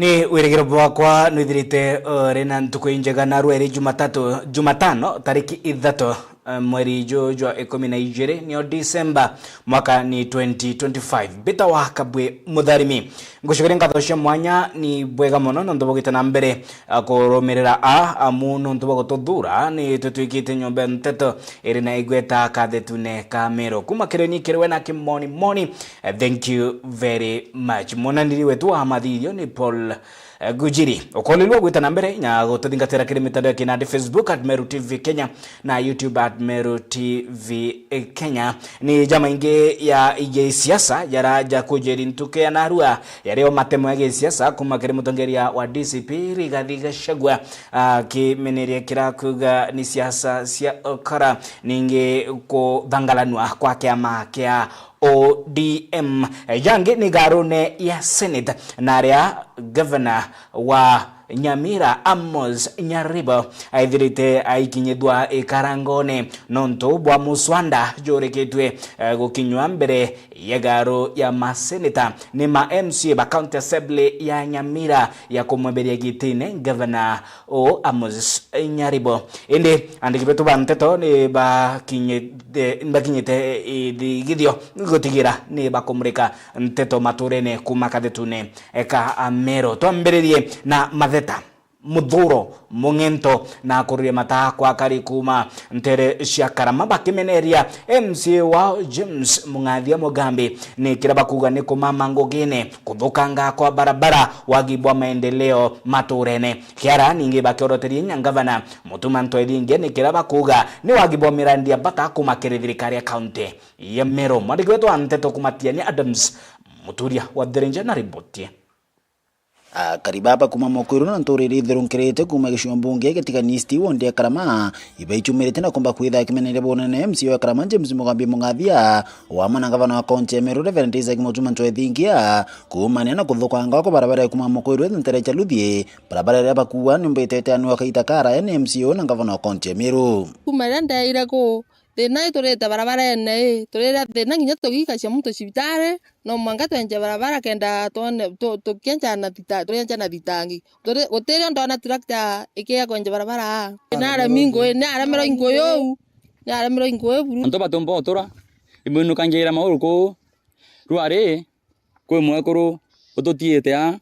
Ni wirigiro bwakwa nwithirite rina ntuku njega na rweri Jumatano tariki 3 mweri jwa 12 nio Disemba mwaka ni 2025 bita wa kabwe mutharimi ngushukire ngatho cia mwanya ni bwega muno no ndubogite na mbere kurumirira amu no ndubogotuthura ni tutwikite nyombe nteto iri na igweta kathetune kamero kuma kireni kirwe na kimoni. Thank you very much monaniri wetu wa mathirio ni Paul Gujiri okolelwa gwita na mbere nya gututhingatira kiri mitandao ya kinandi Facebook @Meru TV Kenya na YouTube @Meru TV Kenya. Ni jama ingi ya siasa yaraja kujeri ntuke ya narua yareo matemo ya siasa kuma kiri mutongeria wa DCP Rigathi Gachagua kimeneria kira kuga ni siasa cia okara ninge kuthangalanwa kwa kiama kia ODM yangi ni garune ya Senate naria governor wa Nyamira Amos Nyaribo aithirite aikinyithwa ikarangone nonto bwa muswanda joreketwe gukinywa mbere ya garo ya maseneta ni ma MC ba county assembly ya Nyamira ya kumweberia gitine governor o Amos Nyaribo indi andikibetu banteto ni bakinyite gidio gutigira ni bakumurika nteto maturene kumakadetune eka amero twambererie na muthuro mungento na kuria mata kwa kari kuma ntere cia Karama bakimeneria MC wa James Mungathia Mugambi ni kiraba kuga ni kumama ngogene kuthukanga kwa barabara wagibwa maendeleo maturene kiara ningi bakioroteria nyangavana mutuma ntwethinge ni kiraba kuga ni wagibwa mirandia bata kuma kirithirikari ya county ya Meru mwandikiwetu anteto kumatia ni Adams Muturia wa Therenja na ribotie karibaba kuma mokuru na ntoriri thirunkirite kuma gicumba mbunge gitiganisti wonde ya Karama ibaichumirite na komba kwitha kimenere bonene MC wa Karama James Mugambi Mungathia wa mana gavana wa county ya Meru Reverend Isaac Mutuma ntwethingia kumania na kuthukanga kwa barabara kuma mokuru ntere cha Luthie barabara ya bakuwa nimbetete anu akaita kara ya MCO na gavana wa county ya Meru kuma ndaira ko thina iturite barabara ene turira thina nginya tugika cia muntu cibitare no mwanga twenje barabara kenda tone tukienja na thitangi gutirio ndona tractor ikia kwenje barabara na aramingo na aramero ingoyo buru anto batombo otora ibunu kanjira mauru ko ruare kwe mwekuru utotiete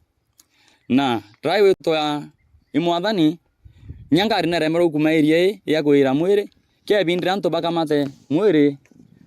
na drive to ya imwathani nyangari na remero kuma area ya kuira mwire kebindira nto bakamate mwire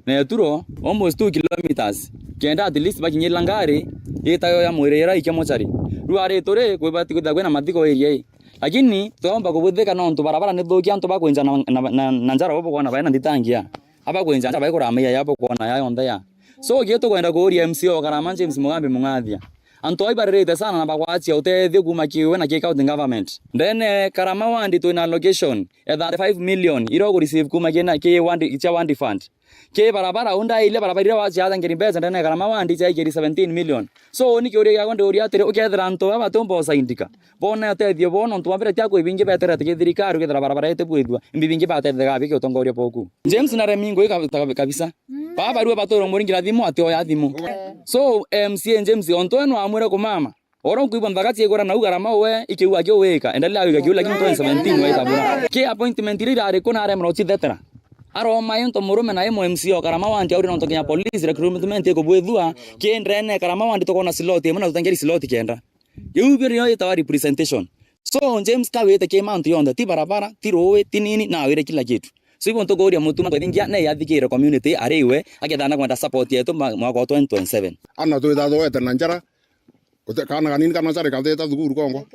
na yaturo almost 2 kilometers kenda at least bakinyira ngari itayo ya mwire yara ikemochari ruare tore kwebati kwena mathiko area lakini tuomba kubuthika no nto barabara ni thukia nto bakwenja na njara bobo kona baina nditangia aba kwenja aba ikuramia yapo kona ya yonda ya so gieto kwenda kuria MCO Karama James Mugambi Mungathia anto aibarete sana na bagwachi utethio kuma kiwe na county government then Karama wandi to na location ya 35 million iro ku receive kuma kena ke wandi cha wandi fund ke barabara unda ile barabara wa cha ngiri mbeza then Karama wandi cha 17 million so ni kuri ya konde uri atere ukethera anto aba tombo saindika bona utethio bona ntu wabere tia kuibinge betera tikithirikaru kethera barabara ete bwithwa mbibinge batethega biki utongoria poku James na remingo kabisa baba ruwa batoro muringira thimu atio ya thimu so MC James ontoeno amwere kumama oro kuibwa mbagati egora na Karama we ikiwa kyo weka endelea weka kyo lakini 2017 waita bura ke appointment ri are kuna are mro chithetera aro mayonto murume na MC Karama wanti auri nonto Kenya police recruitment eko bwethua ke ndrene Karama wanti to kona slot muna utangeri slot kenda yubiri yo ita representation so James kawete ke mount yonda ti barabara ti rowe ti nini na wire kila kitu so ibon to goria mutuma twethingia na yathikire community ariwe akethana kwenda support yetu mwaka wa 2027 ana twitha thowete na njara kana kanini kana sare katheta thukuru kongo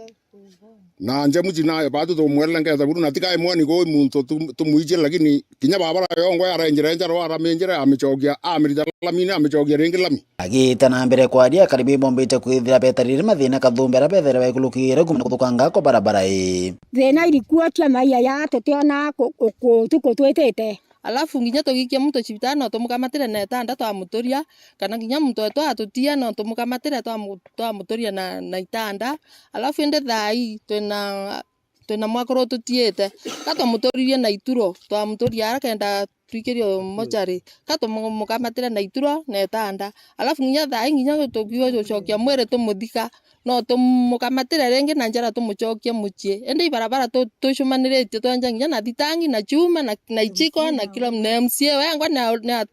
na nje mujina batu to mwele ngetha buru na tikae mwani go muntu tumuije lakini kinya babara yongo ara njira wara menjira amichogia amirita lamina amichogia ringi lami agita na mbere kwa dia karibi bombete kwithira betarire mathina kathumbera bethera bakulukire kumana kuthukanga kwa barabara thina ilikuwa tia maiya ya tutiona tuko twetete alafu nginya tugikia muntu cibitari no tumukamatire na itanda twa muturia kana nginya muntu etwa atutia no tumukamatire twa muturia na itanda alafu ende thai twina twina mwakoro tutiete kato mutoririe na ituro twa mutoria arakenda twikirio mochari kato mukamatira na ituro na etanda alafu nginya thai nginya tukiwa gucokia mwere tumuthika no tumukamatira rengi na njara tumucokie mucie ende ibarabara tucumaniritie twanja nginya na thitangi na chuma na ichiko na kila na MCA wengwa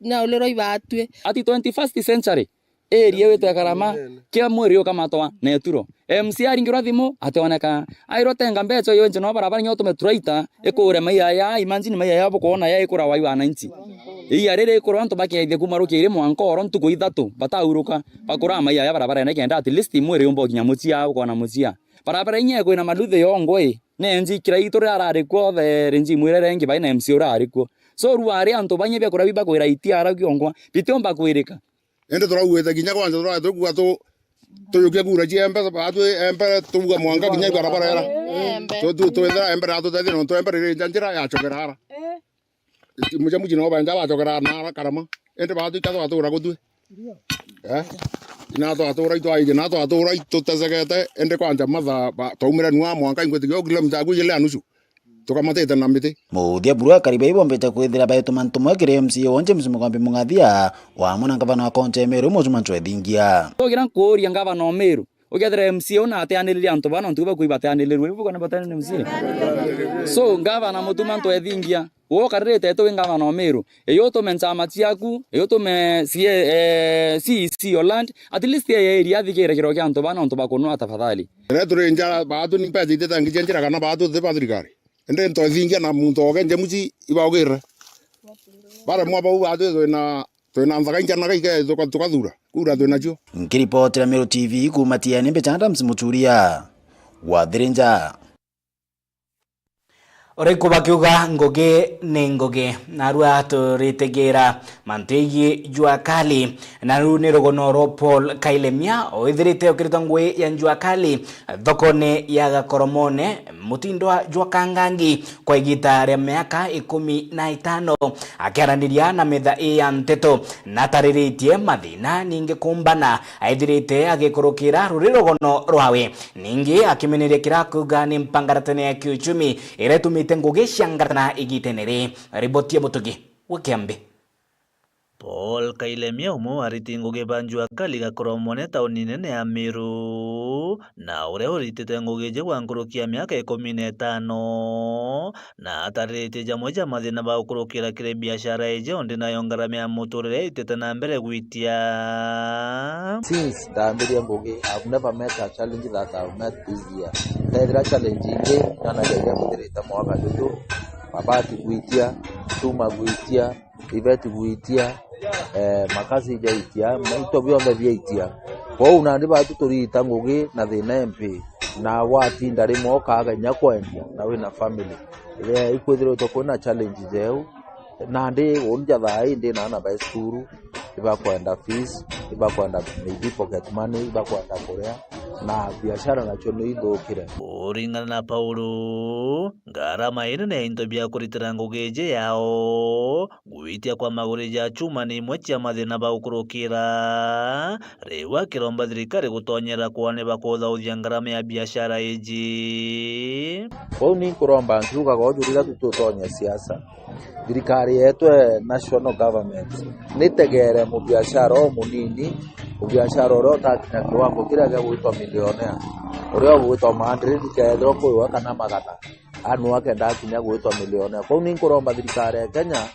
na ulero ibatwe ati 21st century area wete karama kia mweri ukamatwa na eturo MCA aringirwa thimu atoneka airotenga mbecho yo nje no barabara nyoto metraita ikure maiya ya imagine maiya ya bukona ya ikura wa 90 iya rere ikura antu bakiaithia kumarukire mwanko oro ntuko ithatu batauruka bakura maiya ya barabara ne kenda at least mweri umbo kinya mucia ukona mucia barabara inye kwina maluthe yongwe ne nji kiraitore arari kwo the renji mwire rengi baina MCA urari kwo so ruari antu banye bya kura biba kwira itia ara kyongwa bitomba kwirika ende turawetha kinya kwanza turathukuga tuyukia kura ciembe batu embe tuga mwanga kinya barabara era twetha embe ratu tethi no twembe riri njira ya chokerara muja mujino banja ba chokerara na karama ende batu ikatho atura gutwe ina to atura ito aige na to atura ito tezegete ende kwanja matha taumira nwa mwanga ingwetigio kilomita kujile anusu tukamatete na miti muthia burua kariba ibombete kwithira baeto mantumwe kire MCA wonje msimugambi mungathia wa muna ngavana wa konje meru muzuma ntwethingia ogira nkuria ngavana meru ugethera MCA una ateaniriria antu bana ntuba kuibateaniriru ibu kana bateaniriru MCA so ngavana mutuma ntwethingia wo karirite tu ngavana meru eyo to menchama chiaku eyo to me CC Holland at least ye area thigire kiro kya antu bana ntuba kunwa tafadhali ne turenja batu ni pezi tete ngijenjira kana batu the patrikari ende nto thingia na muntu ogenje muci ibawgira bara mwa bau atu twina nthaka injana gaike tukathura kura twina cio nkiripotera Meru TV kumatia nimbe chanda msimuturia wa thirinja Oreko bakiuga ngoge ne ngoge narua turitegera mantegi jua kali naru ne rogonoro Paul Kailemia oithirite okirita ngwe ya jua kali thokone ya gakoromone mutindwa jua kangangi kwa igita ria miaka 15 akiaraniria na metha ya nteto natariritie mathina ninge kumbana aithirite agikurukira rurirogono rwawe ninge akimeneria kirakuga ni mpangaratene ya kiuchumi iretu tenguge shangarana igitenere ribotie mutugi wakiambe Paul Kailemia umu aritinguge banjua kali gakoromone tauni nene ya Meru na ure uritite nguge je wankurukia miaka 15 na atarite jamwe ja mathina ba ukurukira kire biashara eje onde nayo ngaramia muturire itete na mbere gwitia since ndambiria nguge I've never met a challenge that I've met this year. There challenge inge na jaja mutirita mwaka ndutu mabati gwitia tuma gwitia iveti gwitia makazi jaitia maito byombe byaitia kwa unandi batu turita ngugi na thina MP na wati ndari moka ganya kwendia na wina family ile ikwithiro to kuna challenge jeu nandi unja thai ndi na ba skuru iba kwenda fees iba kwenda maybe pocket money iba kwenda kuria na biashara nacho no ithukire uringana na Paulo ngarama ine into bya kuritira ngugeje yao gwitia kwa maguri ja chuma ni mwecha mathina ba ukurukira rewa kiromba thirikari gutonyera kwane bakotha uthia ngarama ya biashara eji kwa ni kuromba ntuga gojurira tutonya siasa thirikari yetu national government nitegere mu biashara o munini biashara ro takinya kiwango kira gya gwitwa millionaire uria gwitwa Madrid kethro kuwa kana magata anu akenda kinya gwitwa millionaire kwa ni kuromba thirikari ya Kenya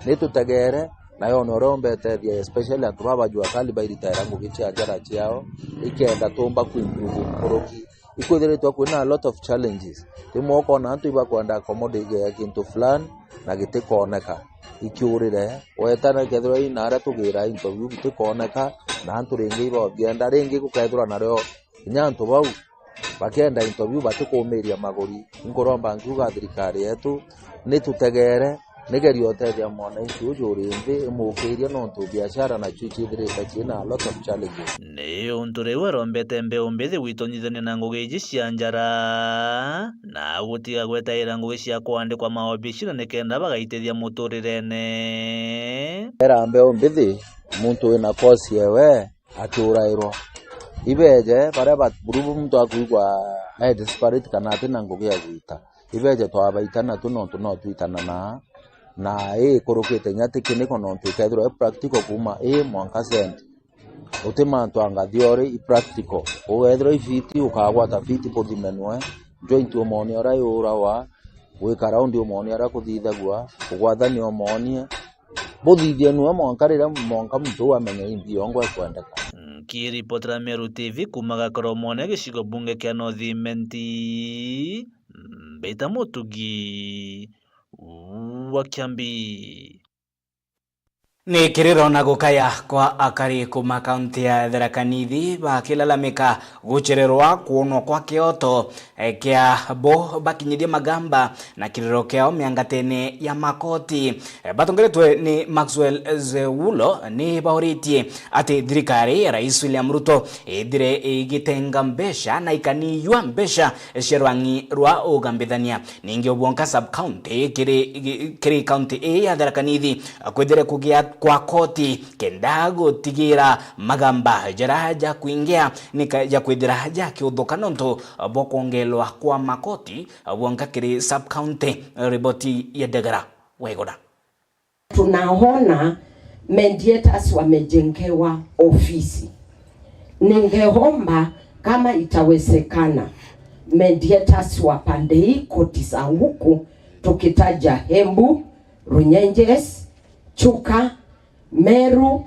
nitutegere na yo no rombete thia especially antu baba jua kali bairitaira ngugicha njara ciao ikenda tumba ku improve kuroki ikwithiritwo kwina a lot of challenges timoko na antu iba kwenda accommodate ya kintu fulani na gitikoneka ikiurire wetana kethro ina ara tugira interview gitikoneka na antu ringi iba bienda ringi gukethura nario nyantu bau bakienda interview batikumiria maguri ngoromba nkuga thirikari yetu nitutegere nigerio tethia mwananchi ujurinde mukiria no ntu biashara na chuchithirite china a lot of challenges ne unture werombete mbeumbithi witonyithane na ngugeji cia njara na gutiga gwetaira ngugi cia kwandikwa maobishira nikenda bagaitethia muturirene era mbeumbithi muntu wina kosi yewe aturairwo ibeje bare bat burubu muntu akuigwa desperate kana ati na ngugi ya gwita ibeje twabaitana tu no twitana na korokete nyati kiniko no twikethirwo practical kuma mwanka sent utima twangathiore practical uwethirwo ifiti ukagwata fiti pothimenwe joint umoni ora yura wa wika round umoni ara kuthithagua kugwathani umoni buthithia nuwe mwanka rira mwanka mtu amenye imbi yongwe kwendeka. Kiripotera Meru TV kumaga Koromone gicigo bunge kia North Beta Mutugi wa Kiambi. Ni kiriro na gukaya kwa akari kuma kaunti ya Tharaka Nithi bakilalamika guchererwa kuonwo kwa kioto kia bo bakinyirie magamba na kiriro kiao miangatene ya makoti. Batongeretwe ni Maxwell Zewulo ni bauritie ati thirikari Rais William Ruto ithire igitenga mbesha na ikaniyua mbesha sherwangi rwa ugambithania ningi obwonka sub county kiri county ya Tharaka Nithi kwithire kugia kwa koti kenda gutigira magamba jaraja kuingia nika kwithira haja kiuthuka nonto bokongelwa kwa makoti bwonka kiri sub county. Riboti ya Dagara Wegoda. Tunaona mediators wamejengewa ofisi. Ningeomba kama itawezekana mediators wa pande hii koti za huku tukitaja Embu, Runyenjes, Chuka, Meru,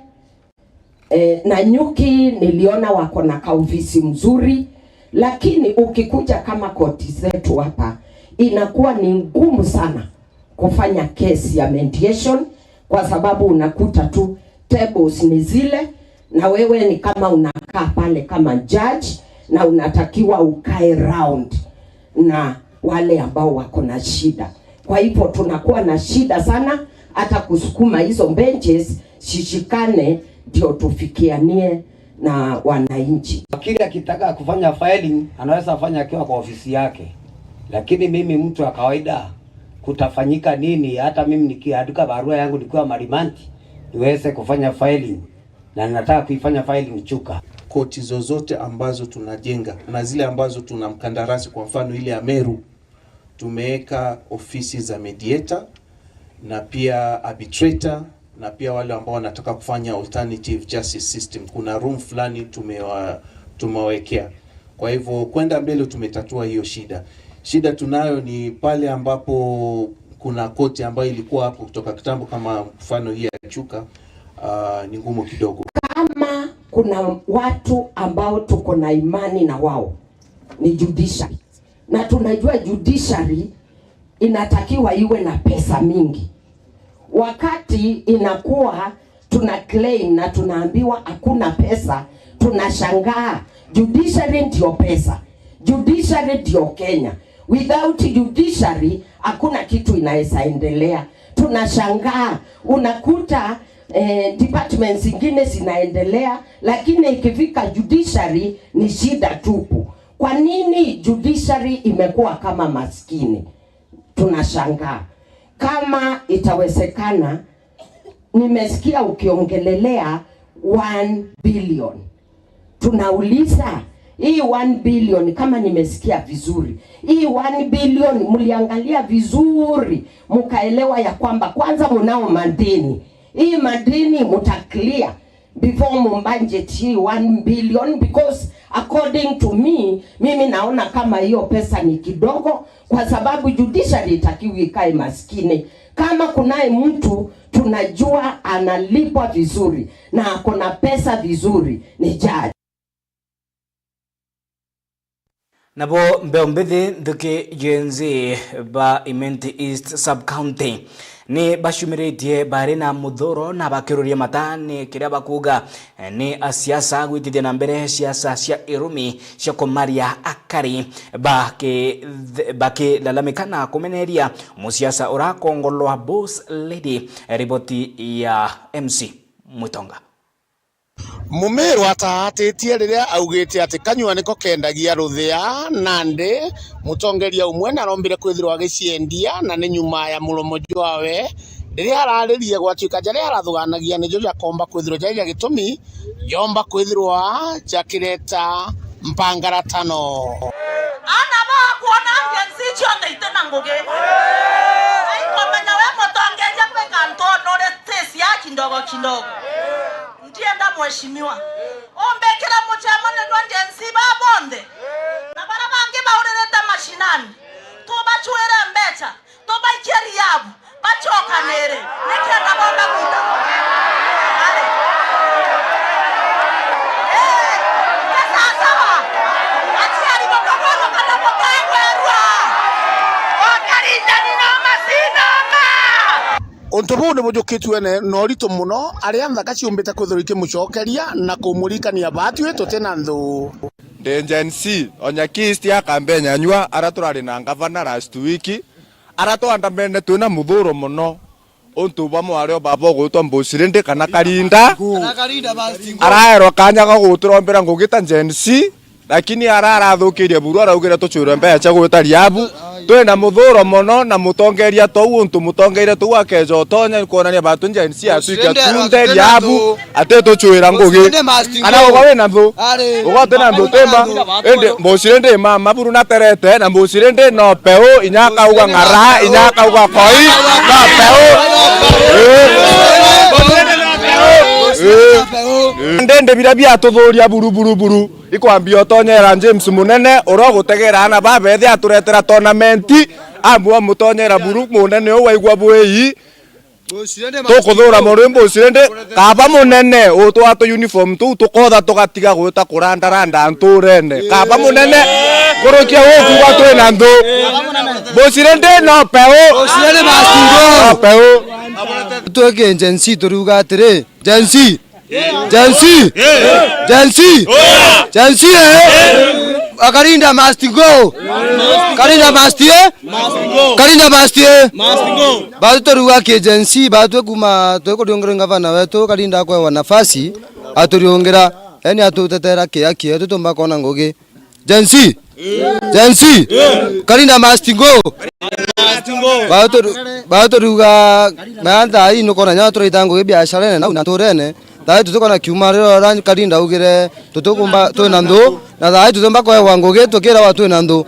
Nanyuki niliona wako na kaofisi mzuri, lakini ukikuja kama koti zetu hapa inakuwa ni ngumu sana kufanya kesi ya mediation kwa sababu unakuta tu tables ni zile na wewe ni kama unakaa pale kama judge na unatakiwa ukae round na wale ambao wako na shida. Kwa hivyo tunakuwa na shida sana hata kusukuma hizo benches shishikane ndio tufikianie na wananchi. Wakili akitaka kufanya filing anaweza fanya akiwa kwa ofisi yake, lakini mimi mtu wa kawaida kutafanyika nini? Hata mimi nikiandika barua yangu nikiwa Marimanti niweze kufanya filing na nataka kuifanya filing Chuka. Koti zozote ambazo tunajenga na zile ambazo tuna mkandarasi, kwa mfano ile ya Meru tumeweka ofisi za mediator na pia arbitrator na pia wale ambao wanataka kufanya alternative justice system. Kuna room fulani tumewekea. Kwa hivyo kwenda mbele tumetatua hiyo shida. Shida tunayo ni pale ambapo kuna koti ambayo ilikuwa hapo kutoka kitambo kama mfano hii ya Chuka, ni ngumu kidogo. Kama kuna watu ambao tuko na imani na wao ni judiciary. Na tunajua judiciary inatakiwa iwe na pesa mingi. Wakati inakuwa tuna claim na tunaambiwa hakuna pesa, tunashangaa. Judiciary ndio pesa. Judiciary ndio Kenya. Without judiciary hakuna kitu inaweza endelea. Tunashangaa, unakuta departments zingine zinaendelea lakini ikifika judiciary ni shida tupu. Kwa nini judiciary imekuwa kama maskini? Tunashangaa. Kama itawezekana, nimesikia ukiongelelea 1 billion. Tunauliza hii 1 billion kama nimesikia vizuri. Hii 1 billion mliangalia vizuri, mkaelewa ya kwamba kwanza mnao madeni. Hii madeni mutaclear before mbudget hii 1 billion, because according to me, mimi naona kama hiyo pesa ni kidogo kwa sababu judiciary itakiwa ikae maskini. Kama kunaye mtu tunajua analipwa vizuri na akona pesa vizuri ni judge. Nabo mbembethi thuki jenzi ba Imenti East Sub County ni bashumiretie bari na muthuro na bakiruria matani kiria bakuga ni asiasa gwitithia na mbere siasa cia irumi cia kumaria akari bakilalamikana kumeneria musiasa urakongolwa Boss Lady. Riboti ya MC Mutonga. Mumeru atahatitie riria augite ati kanyua niko kendagia ruthia Nandi mutongeria umwe na rombire kwithirwa agiciendia na ni nyuma ya muromo jwawe riria araririe gwatuika jaria arathuganagia ni joja komba kwithirwa jaria gitumi yomba kwithirwa jakireta mpangaratano. ana ba kuona ngenzi chonde itena ngoge ai komenya we motongeja pe kantono le tesi ya kindogo ndienda mheshimiwa ombekera muchama ne ngenzi ba bonde na bara bange ba urereta mashinani to bachuere mbecha to baikeri yabu bachoka nere nekenda bonda kuita ale Ontobo ne mujukitwe ne norito muno aria nthaka ciumbite kwithurike mucokeria na kumurikania batwe tutena nthu Gen C onyakisti akambenya nywa araturari na gavana last week aratwandamene twina muthuro muno ontuba mwario baba gwitwa Mbusirindi kana Karinda araerwa kanya ga guturombera ngugita Gen C lakini ararathukirie buru araugira tucure mbeca gwita riabu twina muthuro muno na mutongeria tou untu mutongeire tou akejo tonya kuonania batu Gen C atuika tunde riabu ate tucura ngugi ana ugo wina nthu ugo tena nthu temba ende Mbusirindi mama buru na terete na Mbusirindi no peu inyaka uga ngara inyaka uga koi no peu ndende birabia tuthuria buru ikwambia tonyera James Munene uro gutegera na babethi aturetera tournament amwe mutonyera buru munene o waigwa bwei tukuthura muri Mbusirindi kaba munene utwatu uniform tu tukotha tugatiga gwita kurandaranda nturene kaba munene kurukia woku gwatu na nthu Mbusirindi no peu Mbusirindi mastingo no peu tuke Gen C turuga atiri Gen C Karinda must go. Karinda must go. Bado turuga ke Gen C bado kuma tuko diongerenga vana wetu Karinda kwa nafasi aturiongera yani atutetera ke yake tutomba kona ngoge Gen C Karinda must go. Bado turuga maanda hii nokona nyato itango biashara na unatorene dai tutukona kiumariro ran Karinda ugire tutukumba twina nthu na dai tutomba kwa wangoge tukira watu twina nthu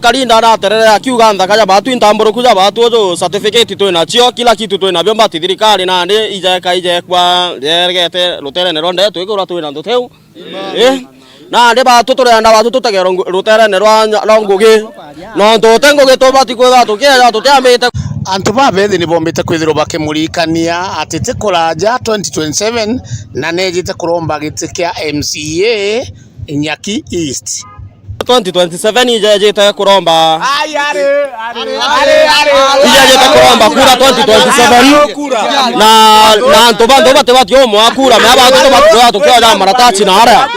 Karinda araterera kiuga nthaka ya batu intamburuku ya batu jo certificate twina cio kila kitu twina byo mbati thirikari na ndi ije kwa regete ruterene ronde twikura twina nthu teu na ndi batu turenda batu tutegera ruterene rwa ngugi no ntutengugi tubati kwitha tukiya tutiambite antu babethi ni bombite kwithirwo bakimurikania atite kuraja 2027 na nejite kuromba giti kia MCA Nyaki East 2027 ijejete kuromba ijejete kuromba kura 2027 na ntobando bate batyo mwa kura me abantu batyo tukya maratachi na ara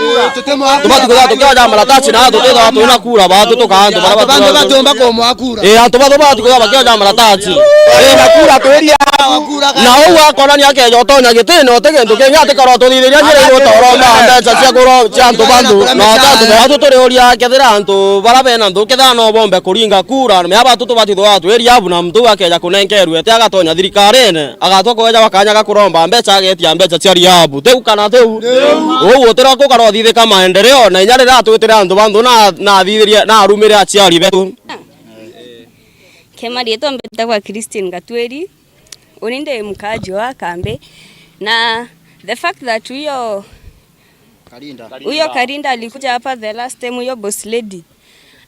tubati kuza tukya maratachi na tuteza watu na kura batu tukando bando batyo mbako mwa kura antobando batu kuza bakya maratachi na kura tweria na uwa kona ni yake jotonya gitino tegendo kenya tekaro thithiria njira igotoromba mbeca cia kuro cia ntobando na tatu batu tureoria antu barabena nthu ketha no bombe kuringa kura me abatu tubati watu eri abu na mtu akeja kunenkeru ete agatonya thirikarene agatoko weja wakanyaga kuromba mbeca agetia mbeca cia riabu teu kana teu uguo tira kugaro thithika maendeleo na inyarira twitira antu bandu na thithiria na arumire aciari betu kema rieto mbeta kwa Christine Gatweri uninde mkaji wa Kambe na the fact that huyo Karinda alikuja hapa the last time, huyo boss lady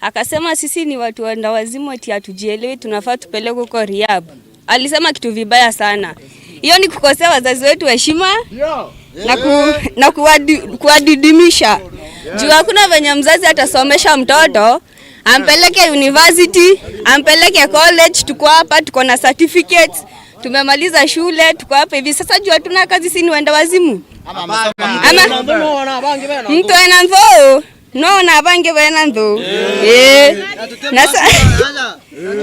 akasema sisi ni watu wanda wazimu eti hatujielewi tunafaa tupeleke kwa rehab. Alisema kitu vibaya sana. Hiyo ni kukosea wazazi wetu heshima na kuwadidimisha. Juu hakuna venye mzazi atasomesha mtoto ampeleke university, ampeleke college, tuko hapa tuko na certificates, tumemaliza shule, tuko hapa hivi sasa juu hatuna kazi, si ni wanda wazimu. Ama mtu ena ntho no na bange bena ntho nasa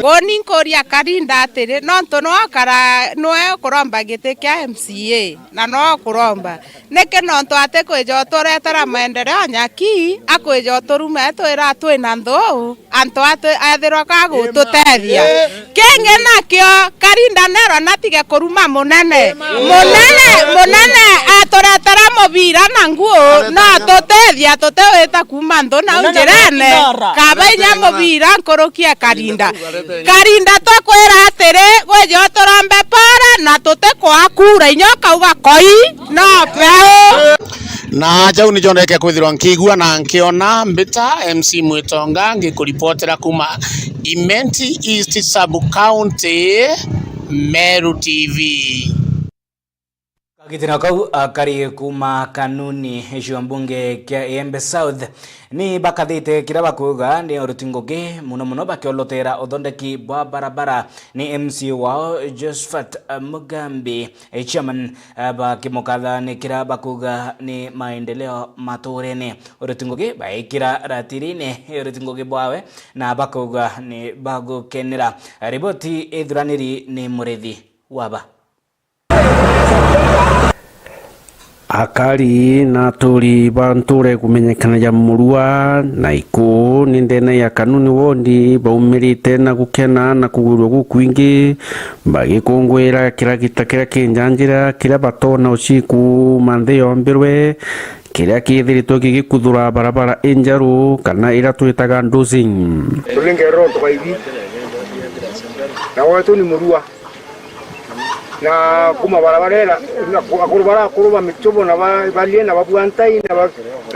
Boni koria Karinda atiri no ntono akara no kuromba gite kia MCA na no kuromba neke no nto ate kwejo toretara maendeleo Nyaki akwejo torume twira twina ntho anto ate athirwa kagu tutethia kenge nakio Karinda nero natige kuruma munene turetera mubira na nguo na tutethia tutewita kuma nthu na njirene kabainya mubira nkurukia Karinda twakwira atiri gwejo turombe para na tutikwa kura inyoka uga koi no peo na jau ni joneke kwithirwa nkigua na nkiona mbita MC Mwitonga ngikuripotera kuma Imenti East Sub County Meru TV. Kagitina kau kari kuma kanuni eshwa mbunge kia Embe South ni bakathite kiraba kuga ni orutingoge muno bakiolotera othondeki bwa barabara ni MC wao Josephat Mugambi chairman bakimukatha ni kiraba kuga ni maendeleo maturene orutingoge baikira ratirine orutingoge bwawe na bakuga ni bagukenera riboti ethuraniri ni Murethi Waba. Akari na turi banture kumenyekana ya murua na iku ni ndene ya kanuni wondi baumirite na gukena na kugurwa gukwingi bagikungwira kira gitakira kinjanjira kira batona usiku manthe yombirwe kira kithiritwo gigikuthura barabara enjaru kana ira twitaga dosing tulingero twaivi na wetu ni murua na kuma barabara na kuruba michobo na balie na babuantai na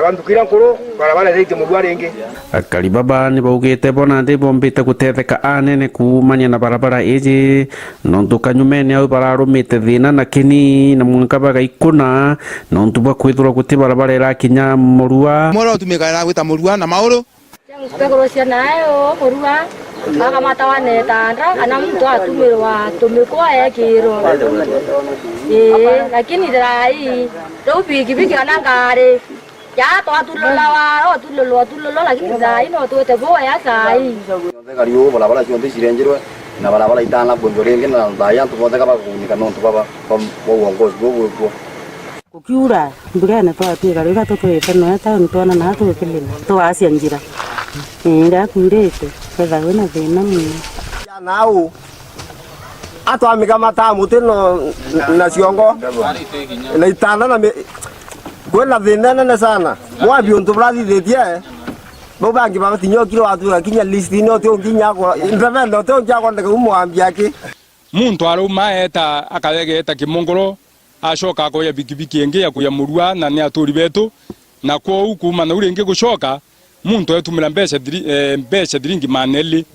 bandukira nkuru barabara zeite murua renge akari baba ni baugite bona ndi bombite gutetheka anene kumanya na barabara eje nontu kanyumene au bararumite thina na kini na munkabaga ikuna nontu bakwithura guti barabara irakinya murua moro tumikana gwita murua na mauro Ngorosia nayo murua baka matawane tandra kana mtu atumirwa tumikwa yakiro lakini dai do bigi kana ngare ya to atulola lakini dai no to te boya sai ngariyo barabara chonde sirenjirwe na barabara itana bondorenge na dai antu bote kaba kunika no tu baba bo uongozi bo kukiura mbugana to atiga rega to no ta ntona na to kelele to asia njira nda kurete kwetha wena thina muno nao atwamika matamu tino na ciongo na itana na kwena thina nene sana mwabi untu brathithetie bo bangi batinyo kilo atu kinya list ino to kinya ko ndavendo to jako ndeka umwambia aki muntu aruma eta akageta kimongoro ashoka ko ya bikibiki enge ya kuya murua na ni aturi betu na ko ukuma na urenge gushoka muntu etumira mbesha diringi maneli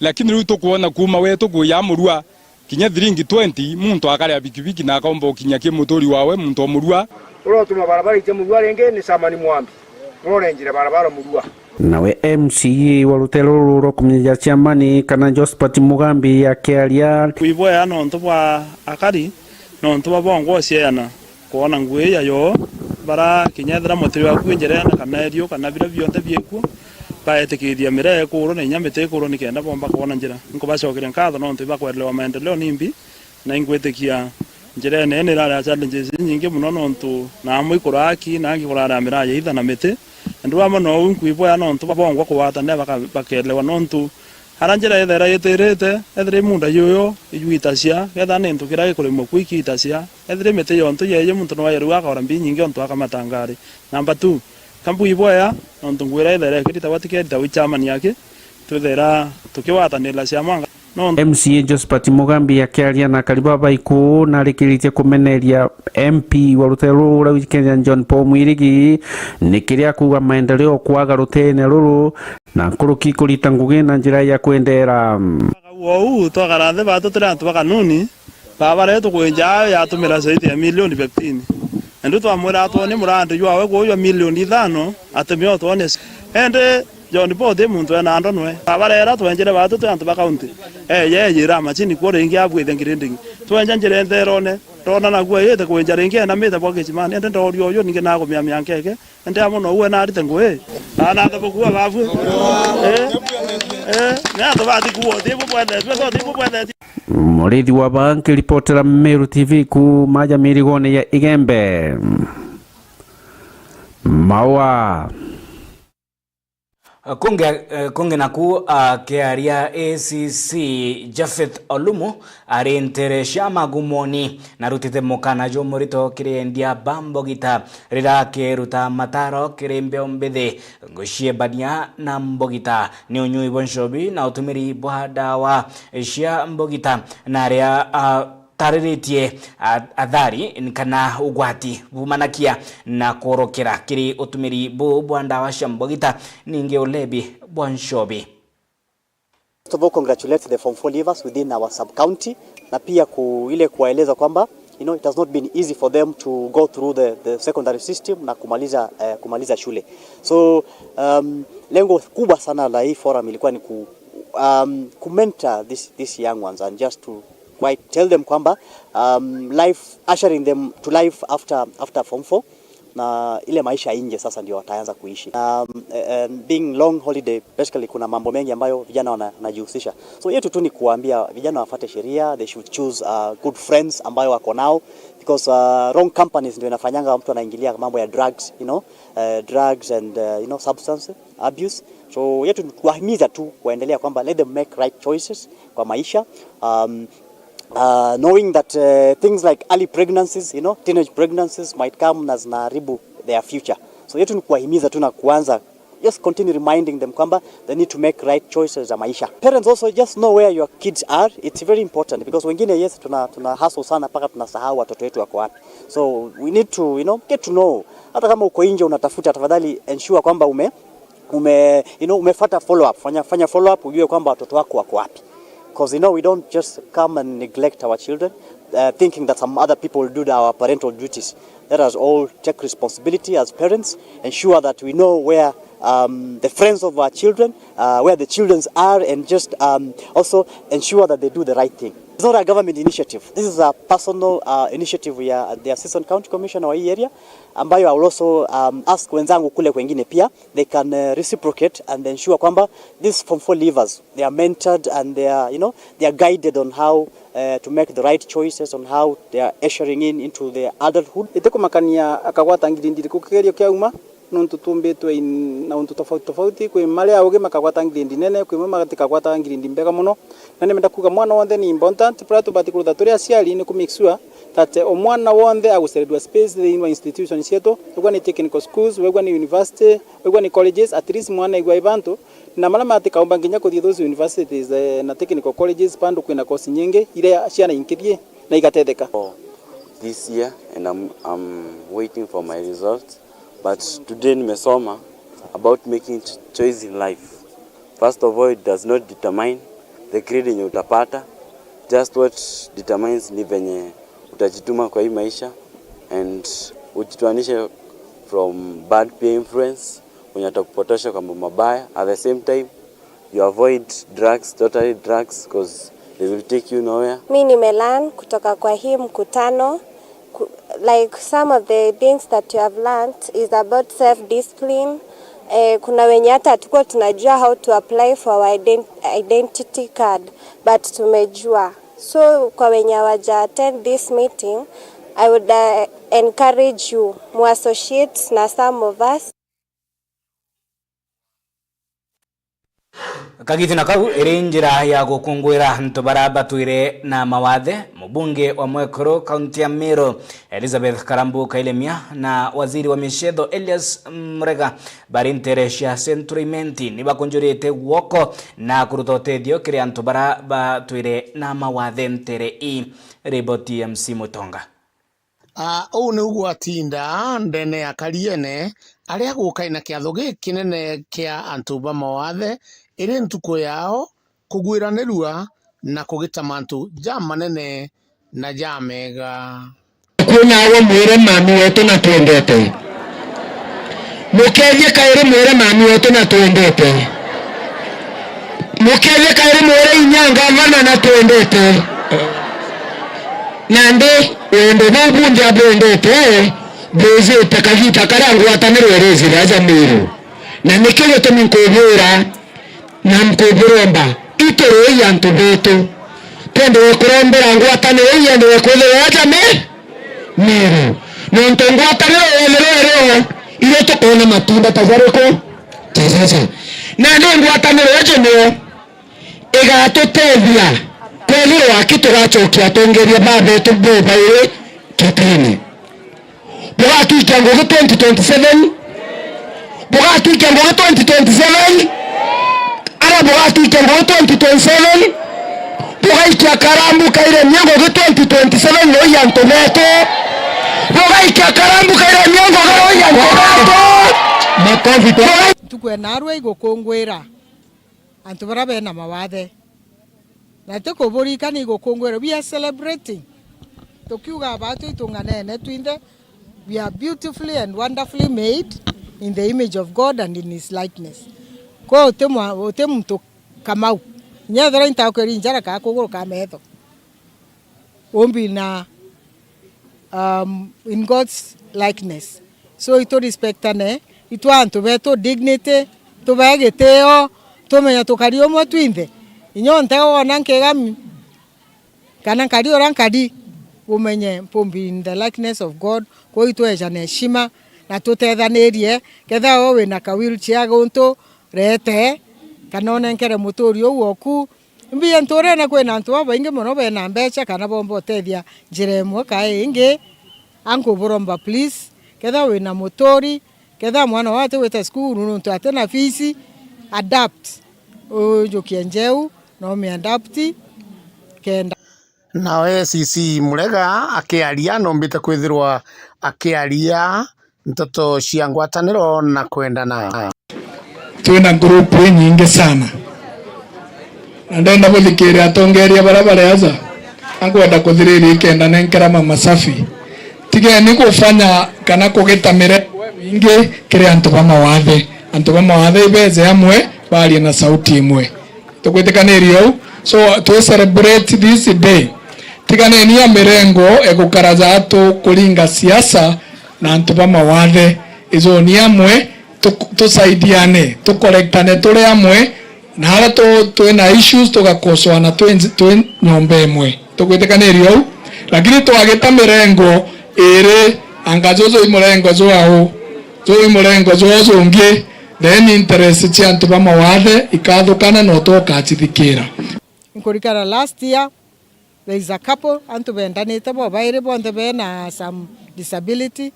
lakini ruto kuona kuma wetu kuya murua kinya diringi 20 muntu akari ya bikibiki na akomba kinya ke mutori wawe muntu omurua urotuma barabara ite murua renge ni samani mwambi urorenjire barabara murua nawe MC wa rutero ruro kumenya chamani kana Josephat Mugambi akiaria kuiboya no ntwa akari no ntwa bongo ciana kuona ngwe ya yo bara kinyethera mutiri wa kwinjera na kana erio kana bira bionte bieku baetekithia mire kuro na nyamete kuro nikenda bomba kuona njira nko bacokire nkatho no ntiba kwerelewa maendeleo nimbi na ingwetekia njira nene rara challenges nyingi muno no ntu na muikuraki na ngikurara mira ya itha na mete ndu amo no unkuiboya no ntu bongo kuwata ne bakelewa no ntu haranjira ethera yeterete ethre munda yoyo iyuitacia getha ne ntu kira kurimo kwikitacia ethre mete yonto yeye muntu no yaru akora mbi nyingi onto akamatangari number 2 kambu iboya onto ngwira ethera kirita watike dawi chama yake tuthera tukiwatanira ciama no MC Josephat Mugambi akiaria na karibaba iku na rikirite kumeneria MP wa rutero rwa Kenya John Paul Mwirigi nikiria kuga maendeleo kwaga rutene ruru na kuruki kurita ngugi na njira ya kwendera wo twagaranthe batu turantu bakanuni baba retu kwenja ya tumira zaidi ya milioni 15 ndu twamwira twone murande ywawe kuyo milioni 5 atemio twone ende John Paul de muntu ena ndonwe abarera twenjere batu twantu ba county ye yira machini kore ingi abwithe ngirindingi twenja njere nderone rona na gwe yete kwenja ringi na mete boke chimani ende ndorio yo ninge na kumya myankeke ende amono uwe na arite ngwe ana tabukua bafu na tabati kuo tibu bwende tweso tibu bwende Murethi wa banki reportera Meru TV ku maja mirigone ya Igembe Mawa Kunge naku kiaria ACC Jafeth Olumu arinteresha magumoni narutite mukana jo murito kirendia bambogita rira keruta mataro kirembe ombethe ngoshie bania na mbogita ni unyui bonshobi na utumiri bwadawa cia mbogita na ria tariritie athari kana ugwati bumanakia na korokera kiri utumiri bwanda wa shambogita ninge ulebi bwanshobi. First of all, congratulate the Form 4 leavers within our sub-county na pia kuwaeleza kwamba it has not been easy for them to go through the secondary system na kumaliza shule. So lengo kubwa sana la hii forum ilikuwa ni mentor these young ones and just to tell them kwamba life, ushering them to life after Form 4 na ile maisha nje sasa ndio wataanza kuishi. Being long holiday, basically kuna mambo mengi ambayo vijana wanajihusisha. So yetu tu ni kuambia vijana wafuate sheria, they should choose good friends ambayo wako nao, because wrong companies ndio inafanyanga mtu anaingilia mambo ya drugs, drugs and substance abuse. So yetu kuwahimiza tu waendelea kwamba let them make right choices kwa maisha. Knowing that things like early pregnancies, teenage pregnancies might come na zinaharibu their future. So yetu ni kuwahimiza tu na kuanza, just continue reminding them kwamba they need to make right choices za maisha. Parents also just know where your kids are. It's very important because wengine yes tuna hustle sana paka tunasahau watoto wetu wako wapi. So we need to get to know. Hata kama uko nje unatafuta, tafadhali ensure kwamba umefuata follow up. Fanya follow up ujue kwamba watoto wako wako wapi. Because we don't just come and neglect our children, thinking that some other people will do our parental duties. Let us all take responsibility as parents, ensure that we know where the friends of our children, where the children are, and just also ensure that they do the right thing. It's not a government initiative. This is a personal initiative. We are the Assistant County Commissioner wa hii area, ambayo I will also ask wenzangu kule kwengine pia, they can reciprocate and ensure kwamba these Form 4 leavers, they are mentored and they are guided on how to make the right choices, on how they are ushering into their adulthood. Iteko makania akagwata ngirindiri kukigerio kyauma nuntu tumbitwe na untu tofauti kwe male auge makagwata ngirindi nene kwe magatika gwata ngirindi mbega muno na nemenda kuga mwana wonde ni important prato batikuruta turi aciari ni kumake sure that omwana wonde aguseredwa space the institutions yetu wegwa ni technical schools, wegwa ni university, wegwa ni colleges, at least mwana igwa ibantu na mala matika umbanginya kuthie those universities na technical colleges pandu kwina course nyingi ile ciana inkithie na igatetheka this year, and I'm waiting for my results. But today nimesoma about making choice in life. First of all, it does not determine the grade yenye utapata. Just what determines ni venye utajituma kwa hii maisha and ujituanishe from bad peer influence wenye atakupotosha kwa mambo mabaya. At the same time, you avoid drugs, totally drugs, because they will take you nowhere. Mimi nimelearn kutoka kwa hii mkutano, like some of the things that you have learned is about self-discipline. Kuna wenye hata tuko tunajua how to apply for our identity card, but tumejua. So kwa wenye waja attend this meeting, I would encourage you to associate na some of us. Kagithina kau iri njira ya gukungwira ntubara batuire na mawathe mubunge wa Mwekuru kaunti ya Meru Elizabeth Karambu Kailemia na waziri wa mishetho Elias Murega barinteresha centrimenti ni bakunjurite guoko na kuruta uteithio kiri ntubara batuire na mawathe ntere i riboti ya MC Mutonga. Ũũ nĩ ũgwatinda ndene ya Kariene arĩa gũkaina kĩatho gĩkĩ kĩnene kĩa antũmba mawathe ĩrĩ ntukũ yao kũgwĩranĩrua na kũgĩta mantu ja manene na ja mega. Kwĩnawe mwĩre mami wetu na twendete, mũkethie kaĩrĩ mwĩre mami wetu na twendete, mũkethie kaĩrĩ mwĩre inyanga vana na twendete, nande wendo n'obunja bwendete bwezete kagita karangwatanĩrwo erezire aja Meru na nĩkĩo gĩtũmi nkũbũra na mkũbũromba itũrũ ya antu betu twende kurombera ngwatanĩrwo ya ndwe kwĩthĩra aja Meru nonto ngwatanĩrwo wetherero ile tukona matunda tajariko tajaja na nä ngwatanä ro njå igatå teithia kwethirwo akitå gacokia atongeria babetå bobaä ketene bogatuikia ngågä 2027 bogatuikia ngågä 2027 ara bogatuikia ngågä 2027 bogaikia karambu kairemia ngågä 2027 no iantå betå bogaikia karambu kairemia ngågä no iantå betå tukwena arua igukungwira antu bara bena mawathe na tukuburikana igukungwira. We are celebrating tukiuga batu itunganene twinde. We are beautifully and wonderfully made in the image of God and in his likeness. Kwa ute muntu kamau nyethera intakweri njara ka kuguru ka metho ombi na in God's likeness. So ito respectane itu antu beto dignity tubegiteo tumenya tukari omwe twinthe inyo ntego ona nkegami kana kari ora nkadi umenye pombi in the likeness of God kwa itu eja na heshima na tutethanirie ketha we na ka wheelchair gonto rete kana ona nkere muturi owoku mbiye ntore na kwena antu abainge muno bena mbecha kana bombo tethia njire mwe kae inge anko buromba please ketha we na mutori ketha mwana wate weta school nuntu atena fisi adapt ojo kienjeu no me adapt kenda nawe CC Murega akiaria nombite kwithirwa akiaria ntoto cia ngwataniro na kwendana. Twina group nyingi sana na ndenda guthikiria atongeria barabara aza angwenda kuthiriria kenda nenkera mama safi tigeni kufanya kana kugitamire wingi kire antu ba mawathe ibeze amwe bali na sauti imwe tukwitikaniriyo so to celebrate this day tiganeni ya mirengo egukaraza atu kulinga siasa na antu ba mawathe izo ni amwe tusaidiane tukorektane tuli amwe na hala twina issues tugakosoana twi nyombe imwe tukwitikaniriyo lakini twagita mirengo ere angazozo imurengo zoao zo imurengo zozo ungi then interest cia antu ba mawathe ikathukana no tokachithikira nkurikara last year there is a couple antu bendanite bo baire bonde bena some disability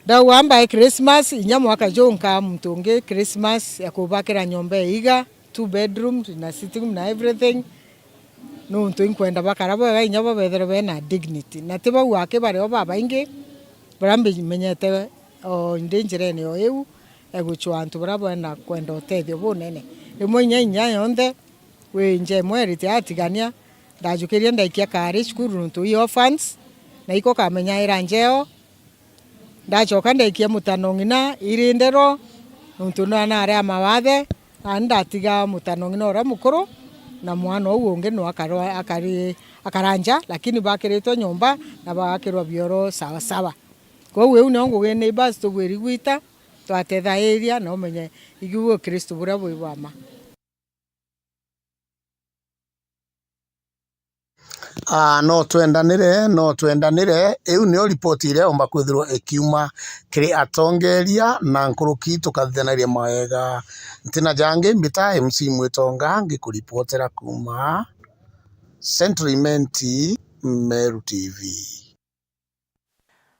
da wamba Christmas inya mwaka jonka mtunge Christmas ya kubakira nyombe iga 2 bedrooms na sitting room na everything no ntu inkwenda bakarabo ga inya bo bethero bena dignity na tiba wake bare baba inge barambe menyete o ndenjirene o eu eguchwa antu barabo na kwenda otethio bunene rimwe inya yonde we nje mweriti atigania ndajukiria ndaikia kari skuru ntu i orphans na iko kamenya iranjeo ndachoka ndaikia mutanongina irindero ntu na aria mawathe na ndatiga mutanongina ora mukuru na mwana uo unge no akaranja lakini bakiritwo nyumba na bakirwa bioro sawa sawa. Kwa hiyo ne ngo gene basi to gweri gwita twatetha area no menye iguo Kristo bura bwibama. No twendanire iu nio ripoti iria omba kwithirwa ikiuma kiri atongeria na nkuruki tukathanaria mawega ntina jange mbita MC Mwitonga ngikuripotera kuma Central Imenti Meru TV.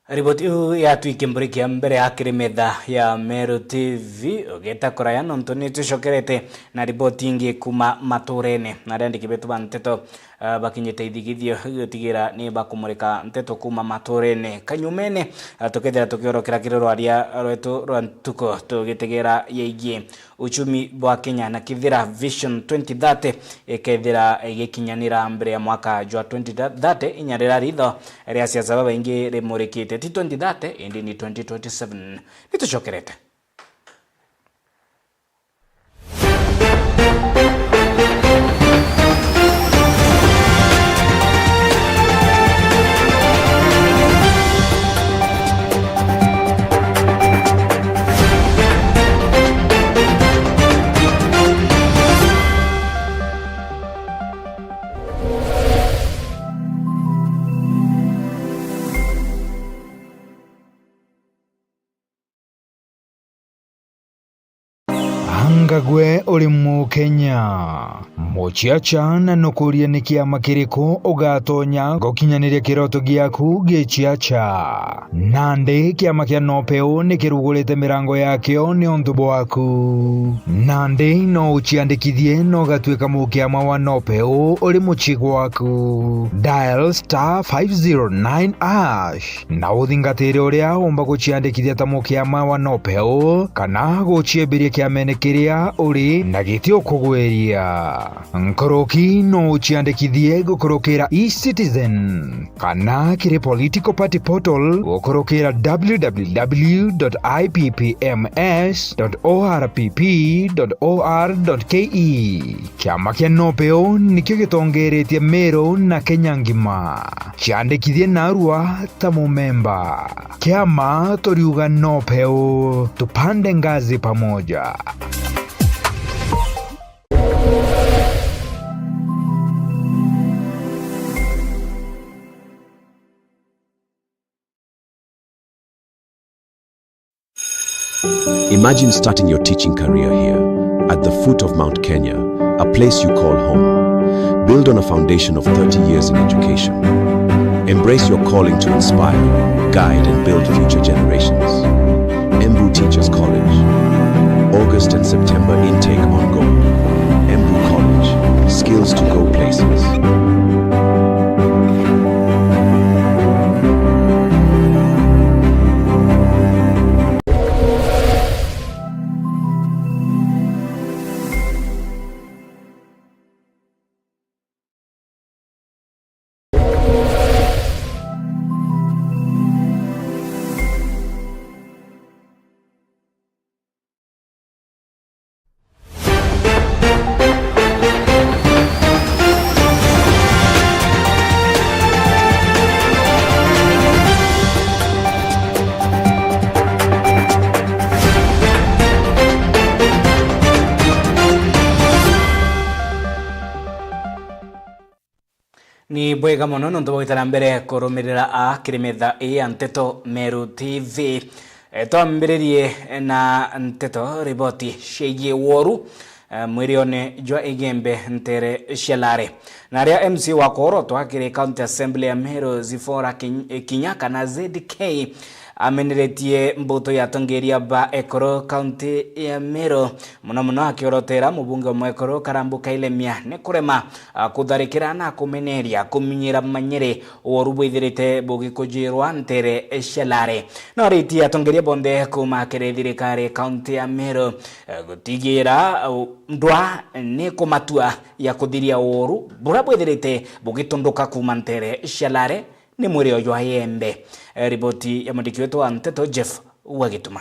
Riboti yatwike mburikia mbere ya metha ya Meru TV ogeta koraya nonto nitucokerete na riboti ingi kuma maturene na rendiki betu banteto bakinyete ithigithio gutigira ni bakumurika nteto kuma maturene kanyumene tukethera tukiorokera kiroro aria rwetu rwantuko tugitegera yegie uchumi bwa Kenya na kithira Vision 2030 ikethira igikinyanira mbere ya mwaka jwa 2030 inyarira ritho ria siasa baba ingi rimurikite ti 2030 indi ni 2027 nitucokerete. Ngagwe uri mu Kenya muchiacha na nukuria ni kiama kiriko ugatonya gokinyaniria kiroto giaku gichiacha Nandi kiama kia Nopeo ni kirugurite mirango yakio ni undu bwaku Nandi no uchiandikithie no gatuika mukiama wa Nopeo uri muchigo waku dial *509# na uthingatire uria umba guchiandikithia ta mukiama wa Nopeo kana guchiembiria kiamene kiria uri na gitio kugweria nkoroki no uchiandikithie gukorokera eCitizen kana kiri political party portal gukorokera www.ippms.orpp.or.ke kiama kia Nopeo nikio gitongeretie Meru na Kenya ngima chiandikithie narua ta mumemba kiama toriuga Nopeo tupande ngazi pamoja. Imagine starting your teaching career here, at the foot of Mount Kenya, a place you call home. Build on a foundation of 30 years in education. Embrace your calling to inspire, guide, and build future generations. Embu Teachers College. August and September intake ongoing. Embu College. Skills to go places. Ni bwega muno nundu bwitana mbere kurumirira a kirimetha ya Nteto Meru TV twambiririe na Nteto riboti shegie woru mwirione jwa igembe ntere shelare na ria MC wa Koroto akiri County Assembly ya Meru Zifora Kinyaka na ZK ameniretie mbuto ya tongeria ba Ekoro County ya Meru muno akiorotera mubunge wa Ekoro Karambuka Ilemia ne kurema kutharikira na kumeneria kuminyira manyere worubwithirite bugikujirwa ntere shelare no riti atongeria bonde kuma kerethirikare County ya Meru gutigira ndwa ne kumatua ya kuthiria woru burabwithirite bugitunduka kuma ntere shelare ni mwiri oyo ayembe riboti ya mwandiki wetu wa Nteto Jeff Wagituma.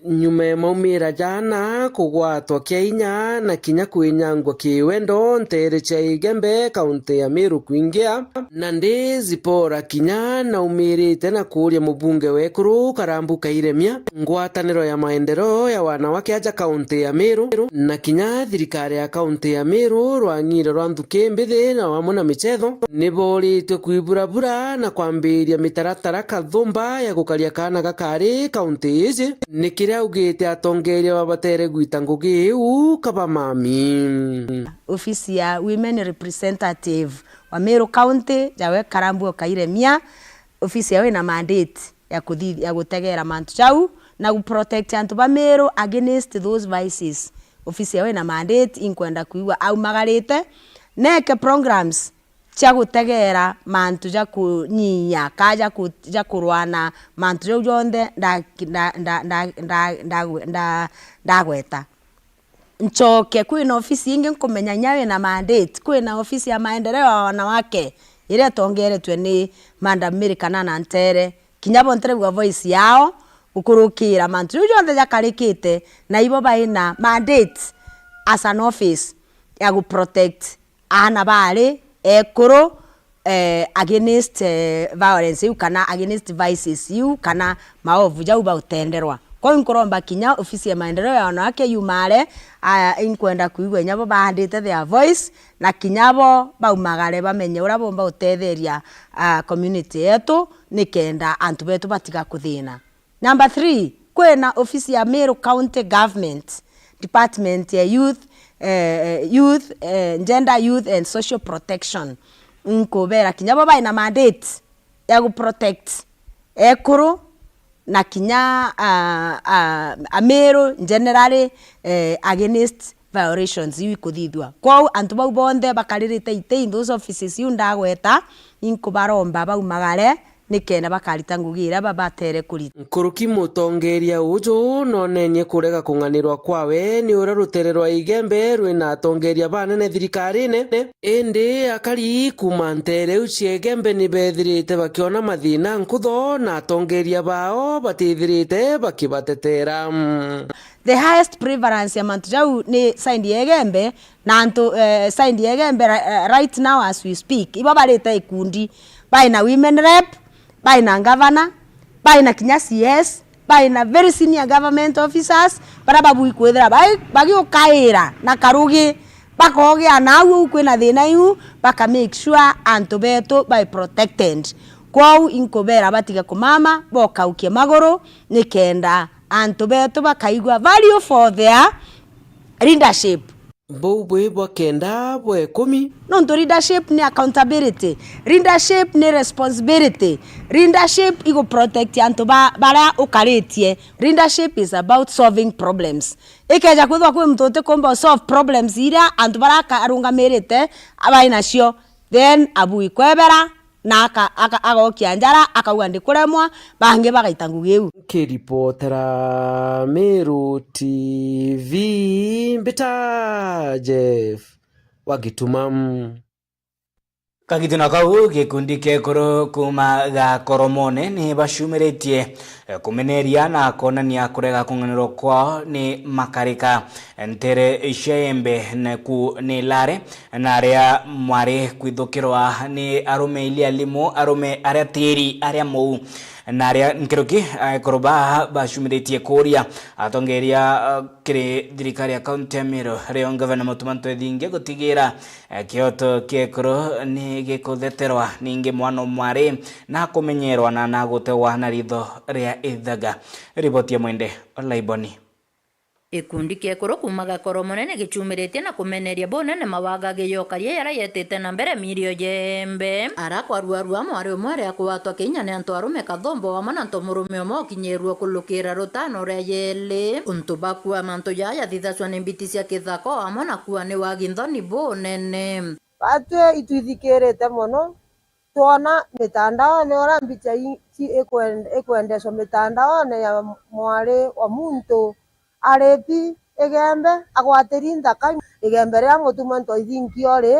Nyume maumira jana kugwatwa Kenya na kinya kwinyangwa kiwendo ntere cha igembe kaunti ya Meru kuingia na ndi Zipora Kinya na umirite na kuria mubunge wekuru Karambuka Ilemia ngwataniro ya maendeleo ya wanawake aja kaunti ya Meru na kinya thirikari ya kaunti ya Meru rwangire rwa nthuki mbithi na wamuna michetho niboritwe kuiburabura na kwambiria mitaratara kathumba ya gukaria kana gakari kaunti ici nikira ugite atongeria babatere gwita ngugi u kaba mami ofisi ya women representative wa Meru County jawe Karambuka Ilemia ofisi yawe na mandate ya gutegera mantu chau na protect antu ba Meru against those vices. Ofisi yawe na mandate inkwenda kuiwa au magarite neke programs cha gutegera mantu ja kunyinya kaja ja kurwana mantu jo jonde ndagweta nchoke kwina ofisi ingi nkumenya nyawe na mandate kwina ofisi ya maendeleo ya wanawake ile tongeretwe ni Madam Mary Kanana Ntere kinyabo ntere bwa voice yao ukurukira mantu jo jonde ja karikite na ibo baina mandate as an office ya gu protect ana bale ekoro against violence you kana against vices you kana maovu jau ba utenderwa kwa nkoromba kinya ofisi ya maendeleo ya wanawake yumare inkwenda kuigwe nyabo bandite their voice na kinyabo baumagare bamenye ura bomba utetheria community yetu nikenda antu betu batiga kuthina. Number 3 kwena ofisi ya Meru County Government department ya youth gender youth and social protection nkobera kinya baba ina mandate ya protect ekuru na kinya amero generally against violations iwi kuthithwa kwa antu bau bonde bakaririte ite in those offices yundagweta inkubaromba bau magare nikena bakarita ngugira babatere kuri nkuruki mutongeria uju nonenye kurega kunganirwa kwawe ni ura rutererwa igembe rwina atongeria banene thirikarine indi akari kumantere uciegembe ni bethirite bakiona mathina nkutho na atongeria bao batithirite bakibatetera. The highest prevalence ya mantu jau ni saindi egembe na antu saindi egembe right now as we speak iba bareta ikundi baina women rep, baina governor, baina kinya CS, baina very senior government officers bara babu ikwethera bagi ukaira na karugi bakoge anawu kwina thina yu baka make sure antu beto by protected kwau inkobera batiga kumama bokaukie magoro nikenda antu beto bakaigwa value for their leadership. Bwe bwakenda bwe 10 nonto leadership ni accountability, leadership ni responsibility, leadership igo protect antu bara ukaritie. Leadership is about solving problems. Ikeja kwithwa kwi mtote komba solve problems ira antu bara arungamirite abaina cio then abu ikwebera na agokia njara akauga ndikuremwa bange bagaita ngugeu. Kiripotera Meru TV Mbita Jeff Wagitumam Kagituna kau gikundi kekoro kuma ga koromone ni bashumiretie kumeneria na konania kurega kunganiro kwa ni makarika ntere ishembe ni lare na area mware kwithukirwa ni arume ilia limo arume area tiri area mou na area nkiroki koroba bashumiretie koria atongeria kire dirikari account ya Meru reo governor mutumanto ethinge gutigira kioto kekoro ni gikutheterwa ninge mwana mware na kumenyerwa na nagutewa na ritho ria ithaga. Riboti ya Mwende Olaiboni. Ikundi kekoro kumaga koromonene gichumiretie na kumeneria bonene mawagaga yokaria yara yetete na mbere mirio jembe ara kwaruarua mwari umwe akwatwa Kenya ne antu arume kathombo amana antu murume omo kinyerwa kulukira rutano ria yele untu bakua manto ya thithaswa ne mbitisia kithako amana kuwa ne waginthoni bonene batwe itwithikirite muno tuona mitandao ne ora mbicha ekwendeswa mitandao ne ya mwari wa muntu arepi egembe agwatiri ndaka egembe ria mutumanto ithinkio ri